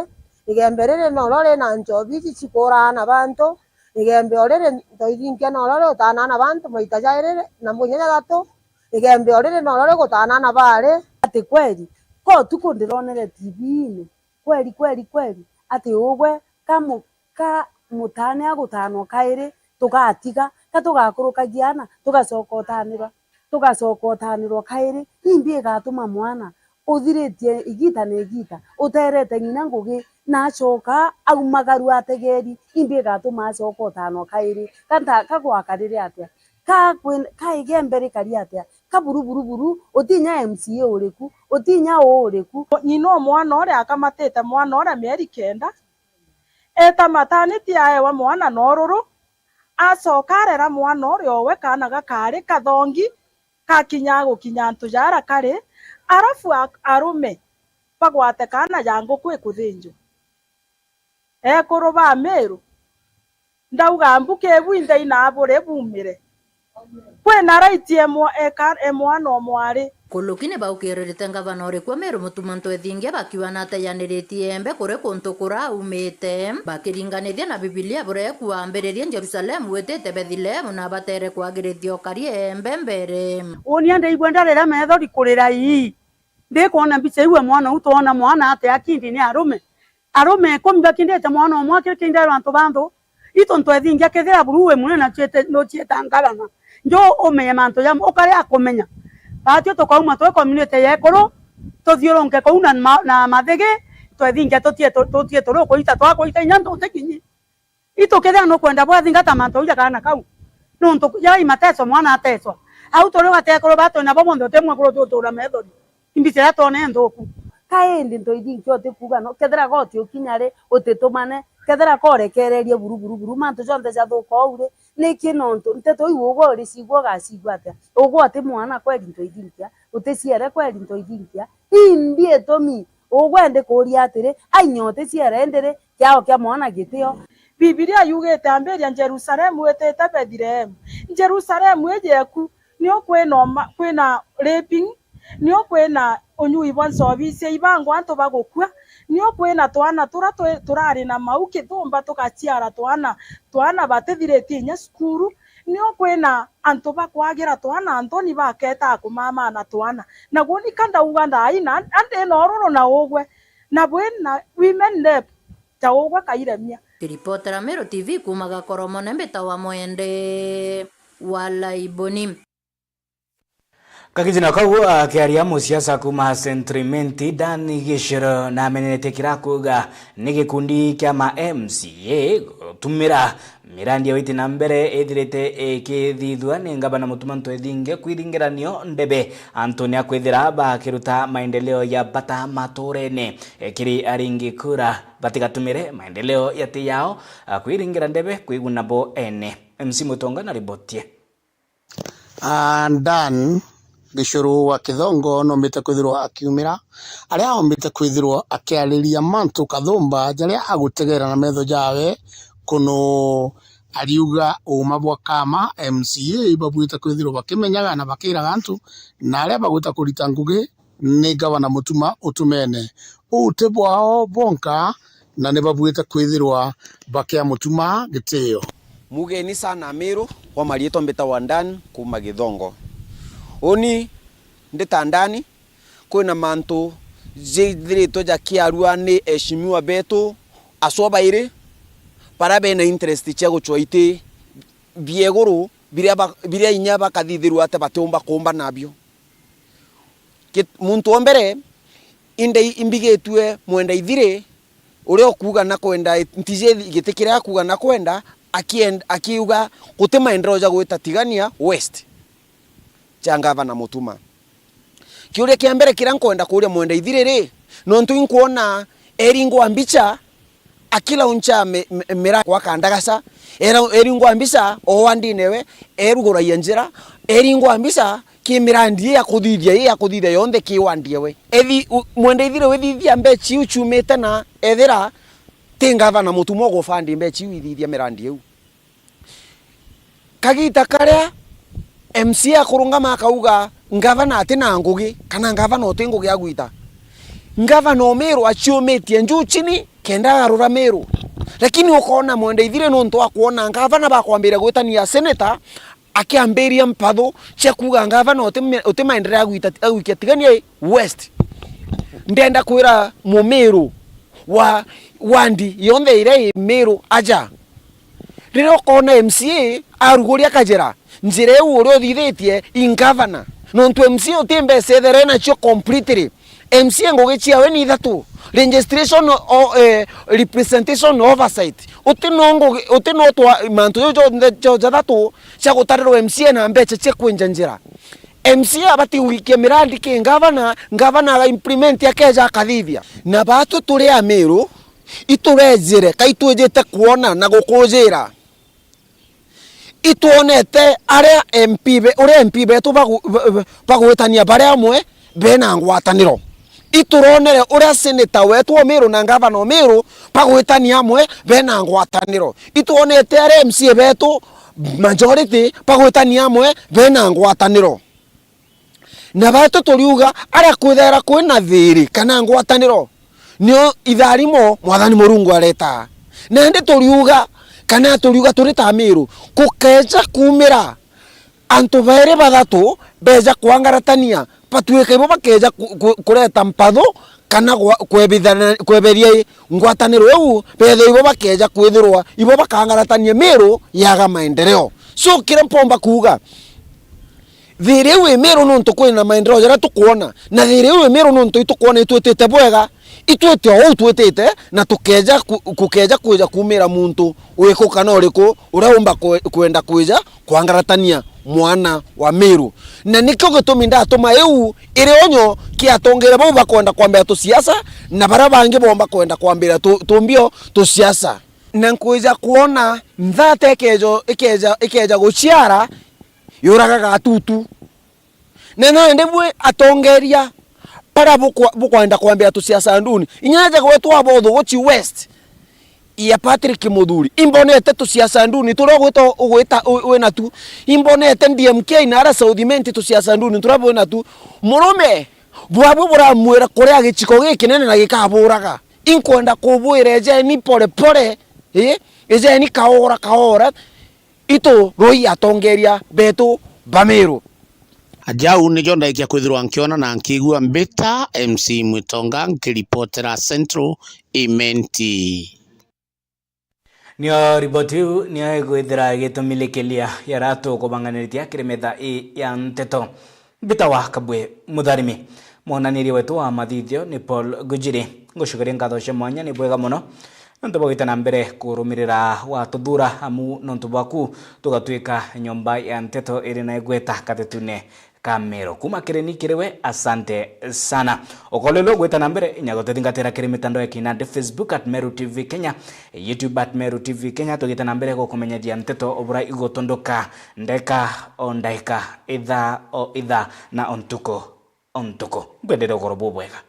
egembe riri no rore na njobi cikurana bantu egembe orire to ithinkio no rore utanana bantu maita jairire na munyanya gato egembe orire no rore gutanana bare ati kweli ko tukundironere TV-ini kweli ati ugwe ka mutane agutano kairi tugatiga tugakurukagiana tugacokotanirwa kairi imbi gatuma mwana uthiritie igita ne igita uterete ngina ngugi na acoka aumagaru ategeri imbi gatuma acokotano kairi kanta kagwakarire atia ka igembere kari atia kaburuburu utinya MCA uriku utinya uriku nyino mwana ore akamatete mwana ore mieri 9 eta maternity aewa mwana noruru acokarera mwana ore owe kana gakari kathongi kakinya gukinya ntujara kare arafu arume bagwate kana jango kwe kuthinjo kuruba Meru ndauga mbuke bwinde inabure bumire kwena right mwana omwari kulukine baukirerete ngavana ore kwa Meru mutumanto ethinge bakiwa na tayaniritie embe kure kuntu kura umite bakiringanithia na Biblia bure kuambiririe Jerusalem wetete Bethlehem na batere kwagirithio karie embe mbere oni ande igwenda rera methodi kurira ii ndikuona mbica iwe mwana utona mwana ate akindi ni arume komba kindete mwana omwake kindero antu bantu itonto ethinge kethira buruwe mune na chiete no chieta ngavana njo omenye manto ya okare akomenya batio tokauma to community yekoro tothiuronke kouna na mathege twethinge totie toroko ita twako ita nyanto tekinyi ito kethira no kwenda bwa thingata manto ya kana kau nonto ya imateso mwana ateso au toro atekoro bato na bomondo temwe koro totora method imbicira tone nthuku kaindi ntoithi nkyote kuga no kethera goti ukinyare utitumane kethera korekererie buru mantu jonte ja thuka ure niki nonto nteto iwo ri sigwo gacigwa atia ugwo ati mwana kweli ntoithi nkia uticiere kweli ntoithi nkia indie tomi ugwende kuria atiri ainyote ciere ndire kiao kia mwana gitio. Biblia yugete amberia Jerusalemu etete Bethlehem. Jerusalemu ejeku nio kwina raping, nio kwina unyui bwa nsobisia ibango antu bagukua, nio kwina twana turari na mau kithumba tukaciara twana batithireti nya skuru, nio kwina antu bakwagira twana antoni baketa kumama na twana na goni kanda uganda aina ande nororo na ogwe na bwena women lab ta ogwe kairemia. Kiripotera Meru TV kumaga Koromone mbeta wa Mwende Walaiboni. Kakijina kau akiaria musiasa kuma Sentrimenti Dani Gishero na menete kirakuga nigikundi kia ma MCA tumira mirandi ya witi na mbere ethirite ikithithua ni ngabana mutumanto ethinge kwiringiranio ndebe Antonia kwithira bakiruta maendeleo ya bata maturene kiri aringi kura batigatumire maendeleo yati yao kwiringira ndebe kwiguna bo ene. MC Mutonga na ribotie. Dan Gishuru wa Kithongo no mbite kwithirwa akiumira aria ombite kwithirwa akiariria mantu kathumba jaria agutegera na metho jawe kuno ariuga uma bwa kama MCA babuite kwithirwa bakimenyaga na bakiraga antu na aria baguta kurita ngugi ni gavana mutuma utumene ute bwao bonka na ne babuite kwithirwa bakia mutuma gitio mugeni sana Meru kwa marieto mbeta wandani kuma Githongo oni ndeta ndani kwina mantu zithirito ja kiarua ni eshimiwa betu asoba ire para bena interest cia guchwaite bieguru biria inya bakathithirwa ate batomba komba nabio muntu ombere inde imbigetwe mwenda ithire uri okuga na kwenda ntije gitikira kuga na kwenda akiuga gutema endro ja gwita tigania west changava na mutuma kiuria kia mbere kira nkwenda kuria mwenda ithire ri no ntu inkuona eringo ambicha akila uncha mera kwa kandagasa eringo ambisa owandinewe erugura yanjira eringo ambisa kimirandie ya kuthithia yonde kiwandiewe ethi mwenda ithire withithia mbechi uchumete na ethira tingava na mutumo go fandi mbechi withithia mirandi eu kagita karia MC akurungama akauga ngavana atina ngugi kana ngavana otengo gya gwita ngavana Meru achiumetie njuu chini kenda arura Meru lakini ukona mwenda ithire no nto akuona ngavana bakwambira gwitania senator akiamberia mpatho cia kuga ngavana otimaendelea gwita awikia tigania west ndenda kwira Mumeru wa wandi yonde ire Meru aja riro kona MCA aruguria kajera njire eu uri othithitie ingavana no ntu MC otimbe sethere na cio completely MC ngoge ciawe ni ithatu registration representation oversight utino twa mantu yo thatu cia gutariro MC na mbecha cia kwenja njira MC abati wikia mirandi ki ngavana ga implement akeja akathithia na batu turi a Meru iturejire kaitujite kuona na gukujira ituonete aria MP betu bagwetania baria amwe bena ngwataniro ituronere uria senator wetu wa Meru na ngavana wa Meru bagwetania amwe bena ngwataniro ituonete aria MC betu majority bagwetania amwe bena ngwataniro na batu turiuga aria kwithera kwina thiri kana ngwataniro nio itharimo mwathani Murungu areta na ndi turiuga kana turiuga turita Meru kukeja kumira antu baire bathatu beja kwangaratania patuike ibo bakeja kureta mpatho kana kweberia ngwataniro eu bethe ibo bakeja kwithirwa ibo bakangaratania Meru yaga maendeleo so kira mpomba kuga thire we Meru no ntukwina maendeleo jara tukuona na thire we Meru no ntukuona itwetete bwega itwete o twetete na tukeja kuja kumira muntu wiko kana uriko uraumba kwenda kuja kwangaratania mwana wa Meru na nikyo gitumi ndatuma eu iri onyo kiatongere bo bakwenda kwambia tu siasa na bara bangi bomba kwenda kwambia tumbio tu siasa na nkuiza kuona mthate ikeja guciara yuraga gatutu na ndebwe atongeria para bukwenda kwambia tu siasa nduni inyaje gwetu abotho guchi west ya Patrick Muthuri imbonete tu siasa nduni turogwita ugwita wena tu imbonete DMK na ara Southiment tu siasa nduni turabona tu murume bwabo buramwira kuri agiciko gikinene na gikaburaga inkwenda kubwira je ni pole pole eje ni kaora ito roi atongeria betu Bameru Ajau ni jonda ikia kwithirwa nkiona na nkigua mbeta MC Mwitonga nkiripotera Central Imenti. Nio riboti huu nio egwithira gitumilikilia yaratu kubanganiritia kirimetha ya nteto mbita wa Kabwe Mutharimi monaniri wetu wa mathithio ni Paul Gujiri ngucukiria ngatho cia mwanya ni bwega muno nontu bwagite na mbere kurumirira wa tuthura amu nontu bwaku tugatwika nyomba ya nteto iri na igweta katetune Kamero kuma kireni kiriwe asante sana okolelo gweta na mbere nyagotethingatira kiri mitandao ya kinande Facebook @Meru TV Kenya YouTube @Meru TV Kenya tugita na mbere gukumenyeria nteto obura igotondoka ndeka o ndeka itha o itha na ontuko ngwendere goro bubwega